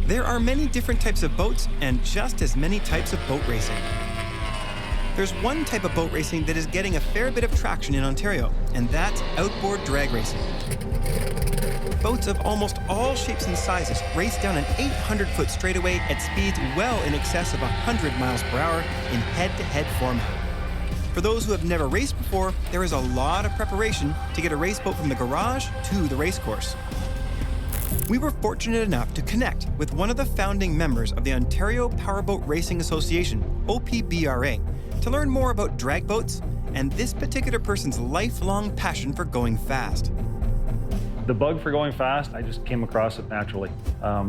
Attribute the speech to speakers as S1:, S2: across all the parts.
S1: There are many different types of boats and just as many types of boat racing. There's one type of boat racing that is getting a fair bit of traction in Ontario, and that's outboard drag racing. Boats of almost all shapes and sizes race down an 800-foot straightaway at speeds well in excess of 100 miles per hour in head-to-head format. For those who have never raced before, there is a lot of preparation to get a race boat from the garage to the racecourse. We were fortunate enough to connect with one of the founding members of the Ontario Powerboat Racing Association, OPBRA, to learn more about drag boats and this particular person's lifelong passion for going fast.
S2: The bug for going fast, I just came across it naturally.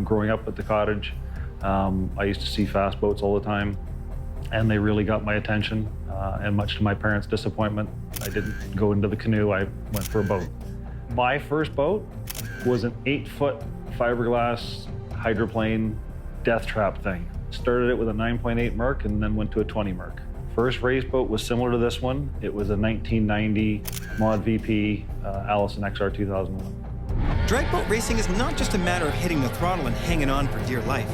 S2: Growing up at the cottage, I used to see fast boats all the time, and they really got my attention. And much to my parents' disappointment, I didn't go into the canoe, I went for a boat. My first boat was an 8-foot fiberglass hydroplane death trap thing. Started it with a 9.8 Merc and then went to a 20 Merc. First race boat was similar to this one. It was a 1990 Mod VP Allison XR 2001.
S1: Drag boat racing is not just a matter of hitting the throttle and hanging on for dear life.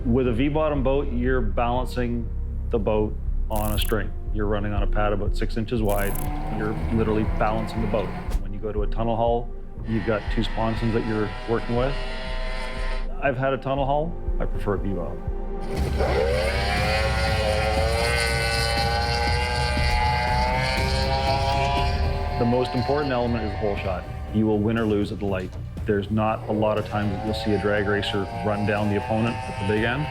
S2: With a V-bottom boat, you're balancing the boat on a string. You're running on a pad about 6 inches wide. You're literally balancing the boat. When you go to a tunnel hull, you've got 2 sponsons that you're working with. I've had a tunnel hull. I prefer a V-bottom. The most important element is the hole shot. You will win or lose at the light. There's not a lot of times that you'll see a drag racer run down the opponent at the big end.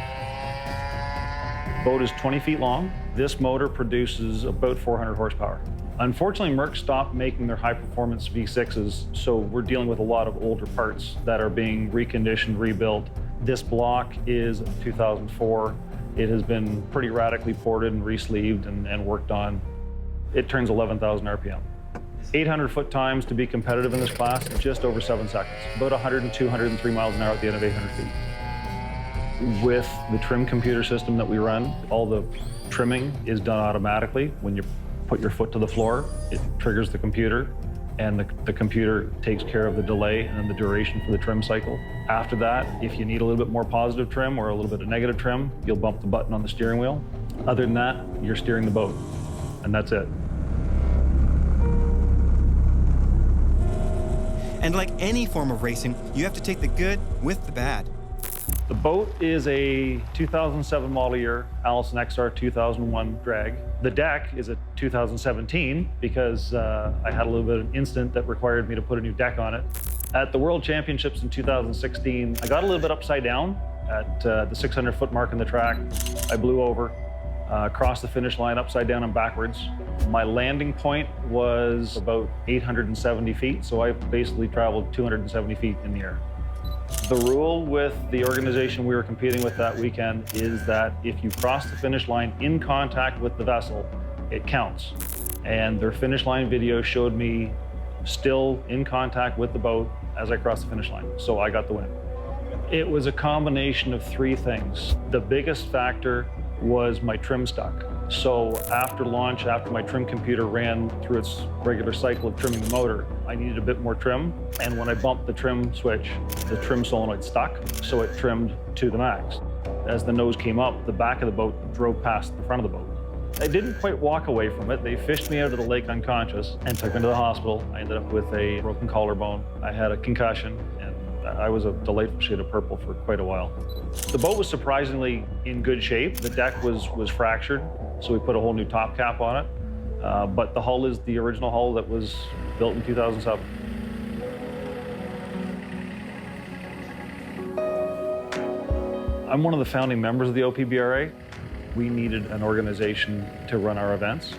S2: The boat is 20 feet long. This motor produces about 400 horsepower. Unfortunately, Merck stopped making their high-performance V6s, so we're dealing with a lot of older parts that are being reconditioned, rebuilt. This block is 2004. It has been pretty radically ported and re-sleeved and worked on. It turns 11,000 RPM. 800-foot times to be competitive in this class, just over 7 seconds. About 102, 103 miles an hour at the end of 800 feet. With the trim computer system that we run, all the trimming is done automatically. When you put your foot to the floor, it triggers the computer, and the computer takes care of the delay and the duration for the trim cycle. After that, if you need a little bit more positive trim or a little bit of negative trim, you'll bump the button on the steering wheel. Other than that, you're steering the boat, and that's it.
S1: And like any form of racing, you have to take the good with the bad.
S2: The boat is a 2007 model year Allison XR 2001 drag. The deck is a 2017 because I had a little bit of an incident that required me to put a new deck on it. At the World Championships in 2016, I got a little bit upside down at the 600-foot mark in the track. I blew over, crossed the finish line upside down and backwards. My landing point was about 870 feet, so I basically traveled 270 feet in the air. The rule with the organization we were competing with that weekend is that if you cross the finish line in contact with the vessel, it counts. And their finish line video showed me still in contact with the boat as I crossed the finish line, so I got the win. It was a combination of 3 things. The biggest factor was my trim stuck. So after launch, after my trim computer ran through its regular cycle of trimming the motor, I needed a bit more trim. And when I bumped the trim switch, the trim solenoid stuck, so it trimmed to the max. As the nose came up, the back of the boat drove past the front of the boat. I didn't quite walk away from it. They fished me out of the lake unconscious and took me to the hospital. I ended up with a broken collarbone. I had a concussion, and I was a delightful shade of purple for quite a while. The boat was surprisingly in good shape. The deck was fractured, so we put a whole new top cap on it. But the hull is the original hull that was built in 2007. I'm one of the founding members of the OPBRA. We needed an organization to run our events.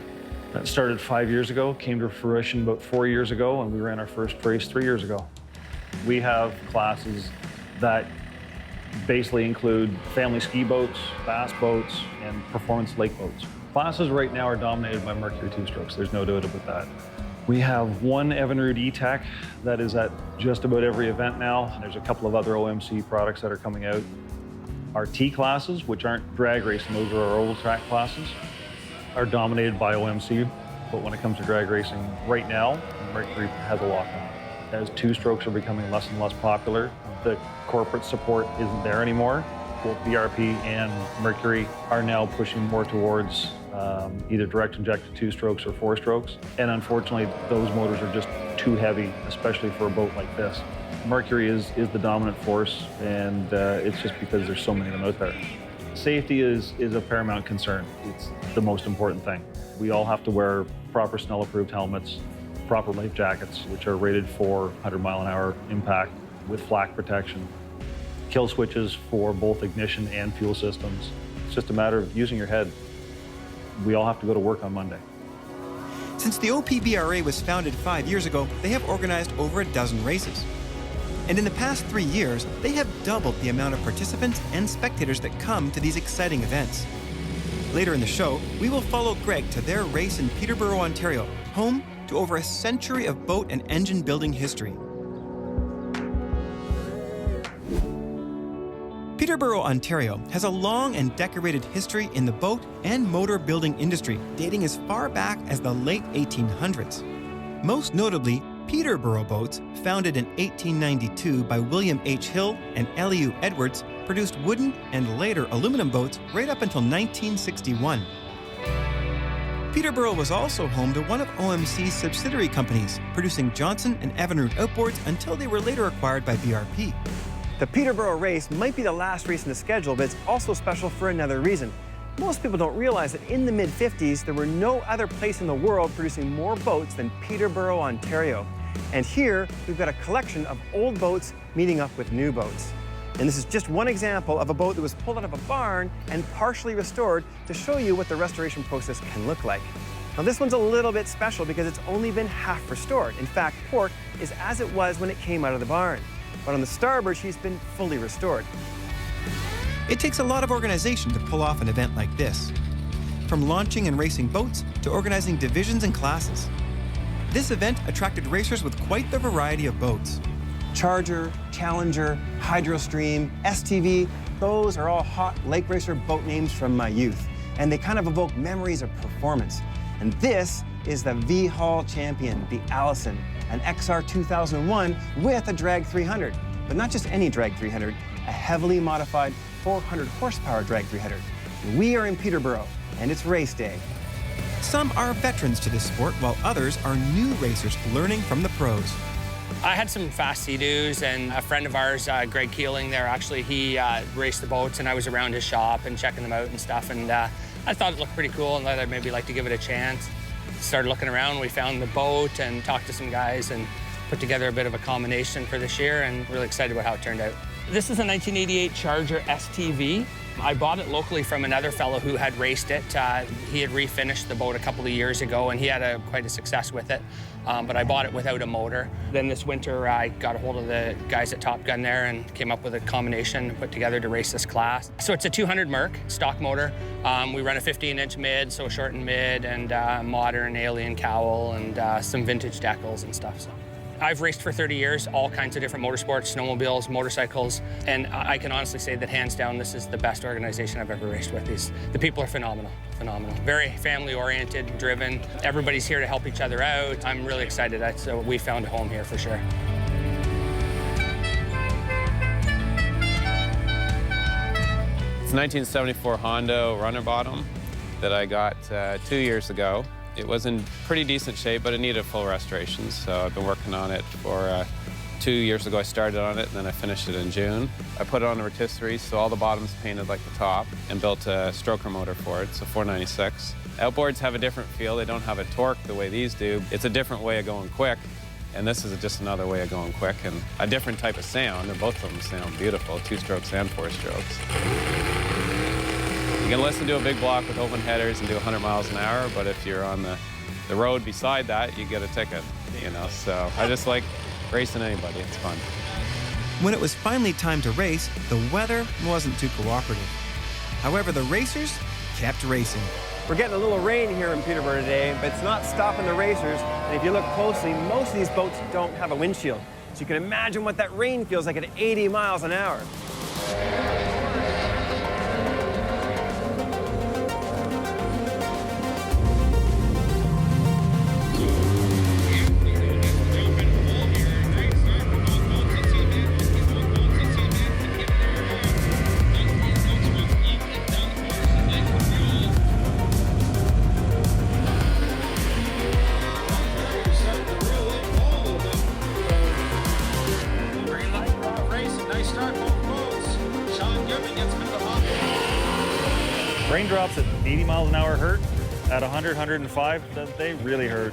S2: That started 5 years ago, came to fruition about 4 years ago, and we ran our first race 3 years ago. We have classes that basically include family ski boats, bass boats, and performance lake boats. Classes right now are dominated by Mercury 2-strokes. There's no doubt about that. We have one Evinrude E-Tech that is at just about every event now. And there's a couple of other OMC products that are coming out. Our T classes, which aren't drag racing, those are our oval track classes, are dominated by OMC. But when it comes to drag racing right now, Mercury has a lock on it. As two-strokes are becoming less and less popular, the corporate support isn't there anymore. Both BRP and Mercury are now pushing more towards either direct injected two-strokes or four-strokes. And unfortunately, those motors are just too heavy, especially for a boat like this. Mercury is the dominant force, and it's just because there's so many of them out there. Safety is a paramount concern. It's the most important thing. We all have to wear proper Snell-approved helmets, proper life jackets, which are rated for 100-mile-an-hour impact with flak protection, kill switches for both ignition and fuel systems. It's just a matter of using your head. We all have to go to work on Monday.
S1: Since the OPBRA was founded 5 years ago, they have organized over a dozen races. And in the past 3 years, they have doubled the amount of participants and spectators that come to these exciting events. Later in the show, we will follow Greg to their race in Peterborough, Ontario, home to over a century of boat and engine building history. Peterborough, Ontario has a long and decorated history in the boat and motor building industry, dating as far back as the late 1800s. Most notably, Peterborough Boats, founded in 1892 by William H. Hill and Elihu Edwards, produced wooden and later aluminum boats right up until 1961. Peterborough was also home to one of OMC's subsidiary companies, producing Johnson and Evinrude outboards until they were later acquired by BRP. The Peterborough race might be the last race in the schedule, but it's also special for another reason. Most people don't realize that in the mid-50s, there were no other place in the world producing more boats than Peterborough, Ontario. And here, we've got a collection of old boats meeting up with new boats. And this is just one example of a boat that was pulled out of a barn and partially restored to show you what the restoration process can look like. Now, this one's a little bit special because it's only been half restored. In fact, port is as it was when it came out of the barn. But on the starboard, she's been fully restored. It takes a lot of organization to pull off an event like this. From launching and racing boats to organizing divisions and classes. This event attracted racers with quite the variety of boats. Charger, Challenger, Hydrostream, STV, those are all hot lake racer boat names from my youth. And they kind of evoke memories of performance. And this is the V-Hull champion, the Allison, an XR 2001 with a drag 300. But not just any drag 300, a heavily modified 400 horsepower drag 300. We are in Peterborough, and it's race day. Some are veterans to this sport, while others are new racers learning from the pros.
S3: I had some fast Sea-Doos, and a friend of ours, Greg Keeling there, actually, he raced the boats, and I was around his shop and checking them out and stuff, and I thought it looked pretty cool and thought I'd maybe like to give it a chance. Started looking around, we found the boat and talked to some guys and put together a bit of a combination for this year, and really excited about how it turned out. This is a 1988 Charger STV. I bought it locally from another fellow who had raced it. He had refinished the boat a couple of years ago, and he had quite a success with it. But I bought it without a motor. Then this winter, I got a hold of the guys at Top Gun there and came up with a combination put together to race this class. So it's a 200 Merc stock motor. We run a 15-inch mid, so short and mid, and modern alien cowl, and some vintage decals and stuff. So I've raced for 30 years, all kinds of different motorsports, snowmobiles, motorcycles, and I can honestly say that hands down, this is the best organization I've ever raced with. The people are phenomenal, phenomenal. Very family-oriented, driven. Everybody's here to help each other out. I'm really excited. So we found a home here for sure.
S4: It's a 1974 Honda runner bottom that I got 2 years ago. It was in pretty decent shape, but it needed full restoration, so I've been working on it for 2 years ago. I started on it, and then I finished it in June. I put it on a rotisserie, so all the bottom's painted like the top, and built a stroker motor for it. It's a 496. Outboards have a different feel. They don't have a torque the way these do. It's a different way of going quick, and this is just another way of going quick, and a different type of sound, and both of them sound beautiful, 2-strokes and 4-strokes. You can listen to a big block with open headers and do 100 miles an hour, but if you're on the road beside that, you get a ticket, you know? So I just like racing anybody, it's fun.
S1: When it was finally time to race, the weather wasn't too cooperative. However, the racers kept racing. We're getting a little rain here in Peterborough today, but it's not stopping the racers. And if you look closely, most of these boats don't have a windshield. So you can imagine what that rain feels like at 80 miles an hour.
S2: Raindrops at 80 miles an hour hurt. At 100, 105, they really hurt.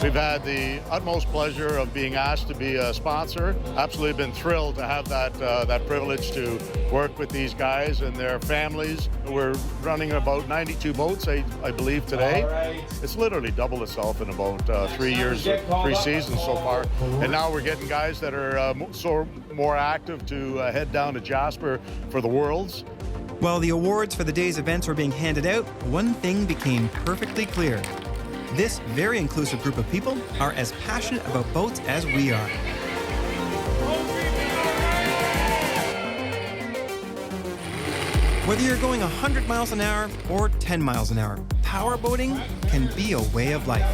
S5: We've had the utmost pleasure of being asked to be a sponsor. Absolutely been thrilled to have that privilege to work with these guys and their families. We're running about 92 boats, I believe, today. Right. It's literally doubled itself in about 3 years, 3 seasons so far. And now we're getting guys that are more active to head down to Jasper for the Worlds.
S1: While the awards for the day's events were being handed out, one thing became perfectly clear. This very inclusive group of people are as passionate about boats as we are. Whether you're going 100 miles an hour or 10 miles an hour, powerboating can be a way of life.